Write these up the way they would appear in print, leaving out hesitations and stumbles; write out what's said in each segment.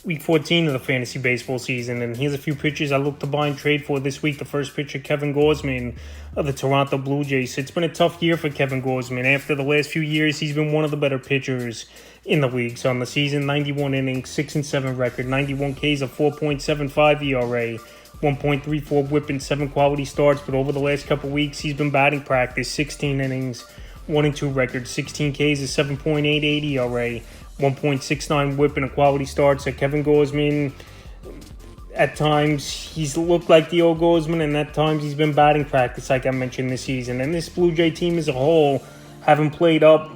Week 14 of the fantasy baseball season, and here's a few pitchers I look to buy and trade for this week. The first pitcher, Kevin Gausman of the Toronto Blue Jays. It's been a tough year for Kevin Gausman. After the last few years, he's been one of the better pitchers in the league. So on the season, 91 innings, 6-7 record, 91 Ks, a 4.75 ERA, 1.34 whip, and 7 quality starts. But over the last couple weeks, he's been batting practice, 16 innings, 1-2 record, 16 Ks, a 7.88 ERA, 1.69 whip, and a quality start. So Kevin Gausman, at times he's looked like the old Gausman, and at times he's been batting practice, like I mentioned this season. And this Blue Jay team as a whole haven't played up,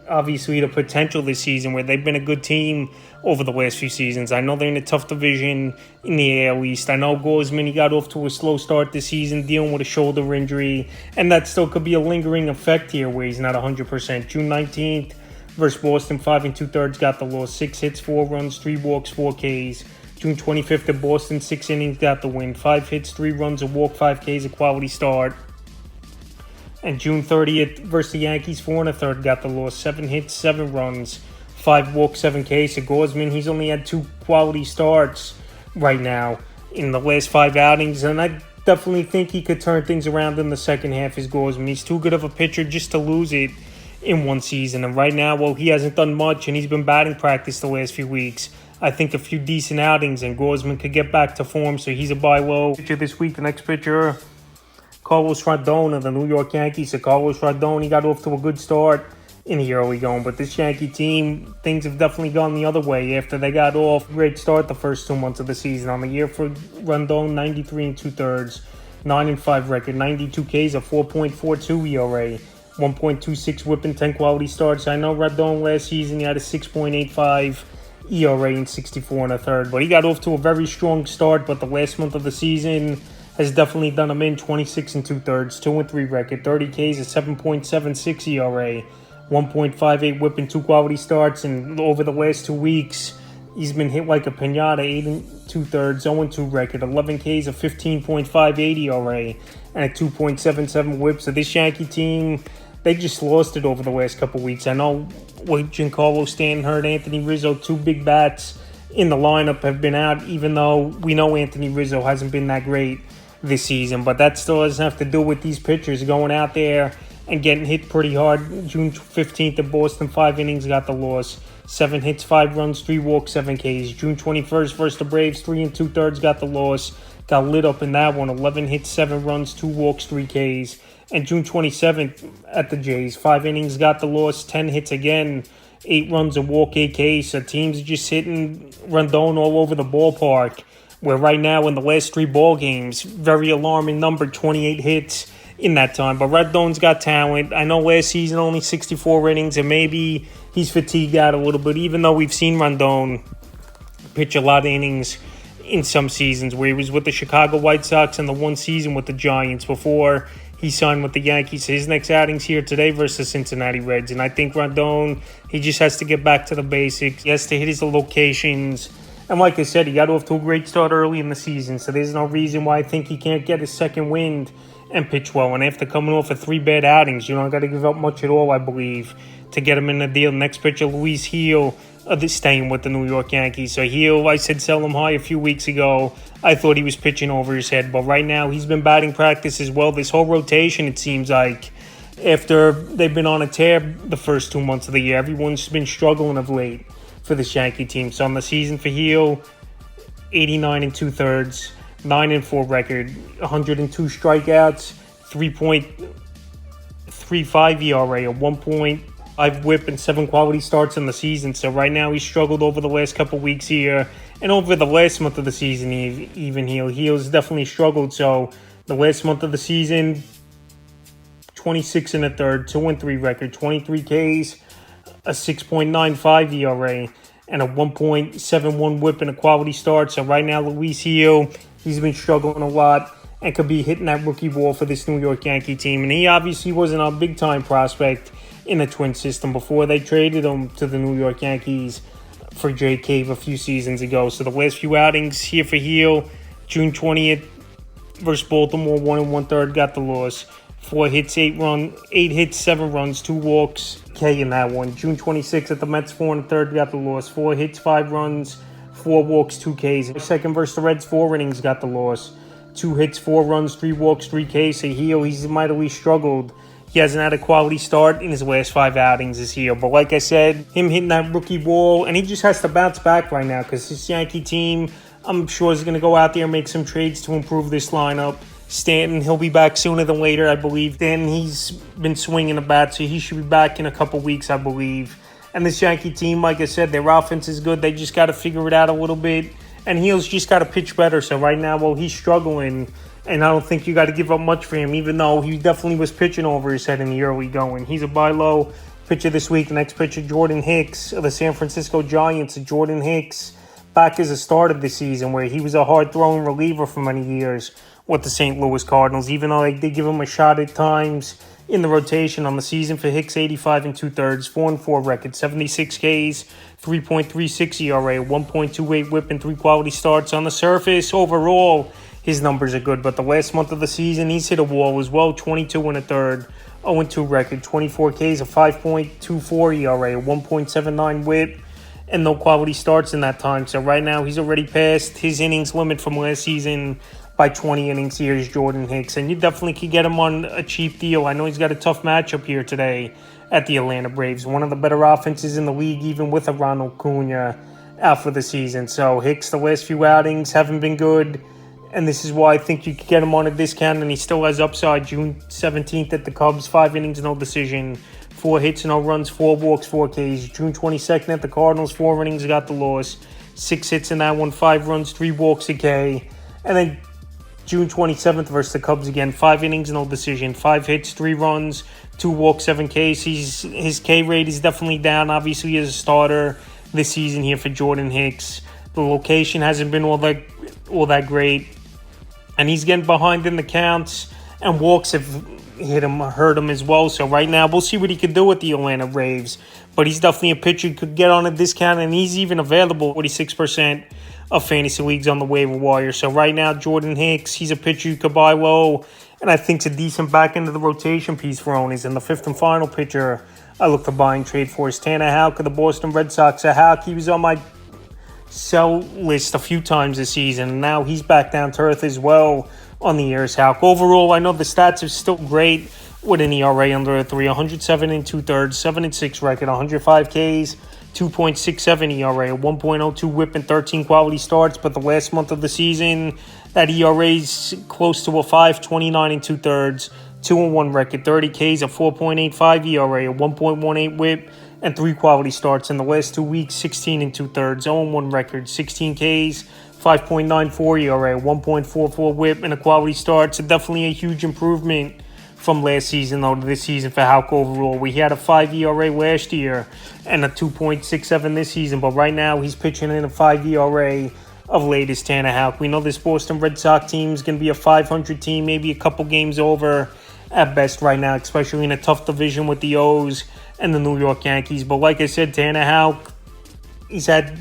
obviously, the potential this season, where they've been a good team over the last few seasons. I know they're in a tough division in the AL East. I know Gausman, he got off to a slow start this season, dealing with a shoulder injury, and that still could be a lingering effect here where he's not 100%. June 19th versus Boston, 5 2/3 got the loss, 6 hits, 4 runs, 3 walks, 4 Ks. June 25th at Boston, 6 innings, got the win, 5 hits, 3 runs, a walk, 5 Ks, a quality start. And June 30th versus the Yankees, 4 1/3 got the loss, 7 hits, 7 runs, 5 walks, 7 Ks. So Gausman, he's only had 2 quality starts right now in the last 5 outings, and I definitely think he could turn things around in the second half as Gausman. He's too good of a pitcher just to lose it in one season. And right now, well, he hasn't done much, and he's been batting practice the last few weeks. I think a few decent outings, and Gausman could get back to form, so he's a buy low. Pitcher this week, the next pitcher, Carlos Rodon of the New York Yankees. So Carlos Rodon, he got off to a good start in the early going, but this Yankee team, things have definitely gone the other way after they got off a great start the first 2 months of the season. On the year for Rodon, 93 2/3, 9-5 record, 92 Ks, a 4.42 ERA, 1.26 whip, and 10 quality starts. I know Rodon last season he had a 6.85 ERA in 64 1/3, but he got off to a very strong start. But the last month of the season has definitely done him in. 26 2/3, 2-3 record, 30 Ks, a 7.76 ERA, 1.58 whip, and 2 quality starts. And over the last 2 weeks, he's been hit like a pinata, 8 2/3, 0-2 record, 11 Ks, a 15.58 ERA, and a 2.77 whip. So this Yankee team, they just lost it over the last couple weeks. I know Giancarlo Stanton hurt, Anthony Rizzo, 2 big bats in the lineup have been out, even though we know Anthony Rizzo hasn't been that great this season. But that still doesn't have to do with these pitchers going out there and getting hit pretty hard. June 15th at Boston, 5 innings, got the loss, 7 hits, 5 runs, 3 walks, 7 Ks. June 21st versus the Braves, 3 2/3 got the loss, got lit up in that one, 11 hits, 7 runs, 2 walks, 3 Ks. And June 27th at the Jays, 5 innings, got the loss, 10 hits again, 8 runs, a walk, 8 Ks. So teams are just hitting Rodon all over the ballpark, where right now in the last 3 ball games, very alarming number, 28 hits in that time. But Rodon's got talent. I know last season only 64 innings, and maybe he's fatigued out a little bit, even though we've seen Rodon pitch a lot of innings in some seasons, where he was with the Chicago White Sox and the one season with the Giants before he signed with the Yankees. His next outing's here today versus the Cincinnati Reds. And I think Rodon, he just has to get back to the basics. He has to hit his locations. And like I said, he got off to a great start early in the season, so there's no reason why I think he can't get his second wind and pitch well. And after coming off of 3 bad outings, you don't got to give up much at all, I believe, to get him in the deal. Next pitcher, Luis Gil, staying with the New York Yankees. So Gil, I said sell him high a few weeks ago. I thought he was pitching over his head, but right now he's been batting practice as well. This whole rotation, it seems like, after they've been on a tear the first 2 months of the year, everyone's been struggling of late for this Yankee team. So on the season for Gil, 89 2/3, 9-4 record, 102 strikeouts, 3.35 ERA, a 1.5 whip, and 7 quality starts in the season. So right now he's struggled over the last couple weeks here, and over the last month of the season even Gil's definitely struggled. So the last month of the season, 26 1/3, 2-3 record, 23 Ks, a 6.95 ERA, and a 1.71 whip, and a quality start. So right now, Luis Gil, he's been struggling a lot and could be hitting that rookie wall for this New York Yankee team. And he obviously wasn't a big-time prospect in the Twin system before they traded him to the New York Yankees for Jay Cave a few seasons ago. So the last few outings here for Gil, June 20th versus Baltimore, 1 1/3 got the loss. 4 hits, 8 hits, 7 runs, 2 walks, K in that one. June 26th at the Mets, 4 1/3 got the loss. 4 hits, 5 runs, 4 walks, 2 Ks. Second versus the Reds, 4 innings, got the loss. 2 hits, 4 runs, 3 walks, 3 Ks. He's mightily struggled. He hasn't had a quality start in his last 5 outings this year. But like I said, him hitting that rookie ball, and he just has to bounce back right now because this Yankee team, I'm sure, is going to go out there and make some trades to improve this lineup. Stanton, he'll be back sooner than later, I believe. Stanton, he's been swinging a bat, so he should be back in a couple weeks, I believe. And this Yankee team, like I said, their offense is good. They just got to figure it out a little bit. And Heel's just got to pitch better. So right now, well, he's struggling. And I don't think you got to give up much for him, even though he definitely was pitching over his head in the early going. He's a buy low pitcher this week. The next pitcher, Jordan Hicks of the San Francisco Giants. Jordan Hicks back as a starter this season, where he was a hard-throwing reliever for many years with the St. Louis Cardinals, even though they did give him a shot at times in the rotation. On the season for Hicks, 85 2/3, 4-4 record, 76 Ks, 3.36 ERA, 1.28 WHIP, and 3 quality starts. On the surface, overall, his numbers are good, but the last month of the season, he's hit a wall as well. 22 1/3, 0-2 record, 24 Ks, a 5.24 ERA, 1.79 WHIP, and no quality starts in that time. So right now, he's already passed his innings limit from last season by 20 innings. Here's Jordan Hicks, and you definitely could get him on a cheap deal. I know he's got a tough matchup here today at the Atlanta Braves, one of the better offenses in the league, even with a Ronald Acuna out for the season. So Hicks, the last few outings haven't been good, and this is why I think you could get him on a discount, and he still has upside. June 17th at the Cubs, 5 innings, no decision, 4 hits, no runs, 4 walks, 4 Ks. June 22nd at the Cardinals, 4 innings, got the loss, 6 hits in that one, 5 runs, 3 walks, a K. And then June 27th versus the Cubs again, 5 innings, no decision, 5 hits, 3 runs, 2 walks, 7 Ks. His K rate is definitely down, obviously, as a starter this season here for Jordan Hicks. The location hasn't been all that great, and he's getting behind in the counts, and walks have hurt him as well. So right now, we'll see what he can do with the Atlanta Braves. But he's definitely a pitcher you could get on a discount, and he's even available 46% of fantasy leagues on the waiver wire. So right now, Jordan Hicks, he's a pitcher you could buy low, and I think it's a decent back end of the rotation piece for owners. And the fifth and final pitcher I look to buy and trade for is Tanah Hal of the Boston Red Sox. Hal, he was on my sell list a few times this season, and now he's back down to earth as well on the years. Hal, overall, I know the stats are still great with an ERA under a 3, 107 2/3, 7-6 record, 105 Ks, 2.67 ERA, 1.02 WHIP, and 13 quality starts. But the last month of the season, that ERA is close to a 5, 29 2/3, 2-1 record, 30 Ks, a 4.85 ERA, a 1.18 WHIP, and 3 quality starts. In the last 2 weeks, 16 2/3, 0-1 record, 16 Ks, 5.94 ERA, 1.44 WHIP, and a quality start. So definitely a huge improvement from last season, though, to this season for Houck overall. We had a 5 ERA last year and a 2.67 this season, but right now he's pitching in a 5 ERA of latest Tanner Houck. We know this Boston Red Sox team is going to be a 500 team, maybe a couple games over at best right now, especially in a tough division with the O's and the New York Yankees. But like I said, Tanner Houck, he's had,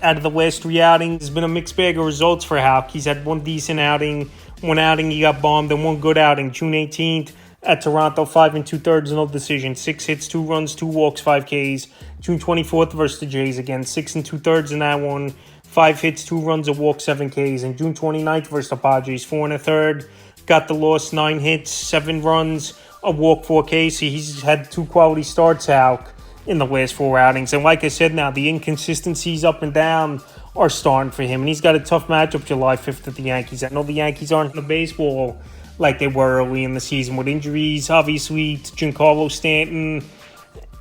out of the last 3 outings, it's been a mixed bag of results for Houck. He's had one decent outing, one outing he got bombed, and one good outing. June 18th at Toronto, 5 2/3, no decision, 6 hits, 2 runs, 2 walks, 5 Ks. June 24th versus the Jays again, 6 2/3 in that one, 5 hits, 2 runs, a walk, 7 Ks. And June 29th versus the Padres, 4 1/3, got the loss, 9 hits, 7 runs, a walk, 4 Ks. He's had 2 quality starts out in the last 4 outings. And like I said, now the inconsistencies up and down are starting for him. And he's got a tough matchup July 5th at the Yankees. I know the Yankees aren't in the baseball like they were early in the season with injuries, obviously, to Giancarlo Stanton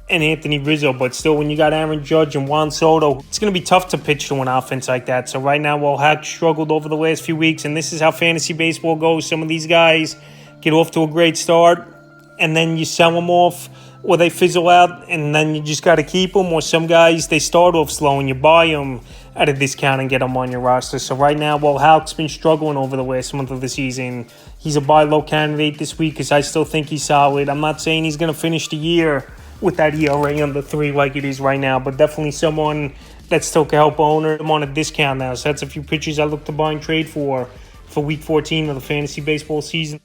and Anthony Rizzo. But still, when you got Aaron Judge and Juan Soto, it's going to be tough to pitch to an offense like that. So right now, while Hack struggled over the last few weeks, and this is how fantasy baseball goes, some of these guys get off to a great start, and then you sell them off, or they fizzle out, and then you just got to keep them. Or some guys, they start off slow, and you buy them at a discount and get them on your roster. So right now, while Houck's been struggling over the last month of the season, he's a buy low candidate this week because I still think he's solid. I'm not saying he's going to finish the year with that ERA under 3 like it is right now, but definitely someone that still can help owner him on a discount now. So that's a few pitchers I look to buy and trade for Week 14 of the fantasy baseball season.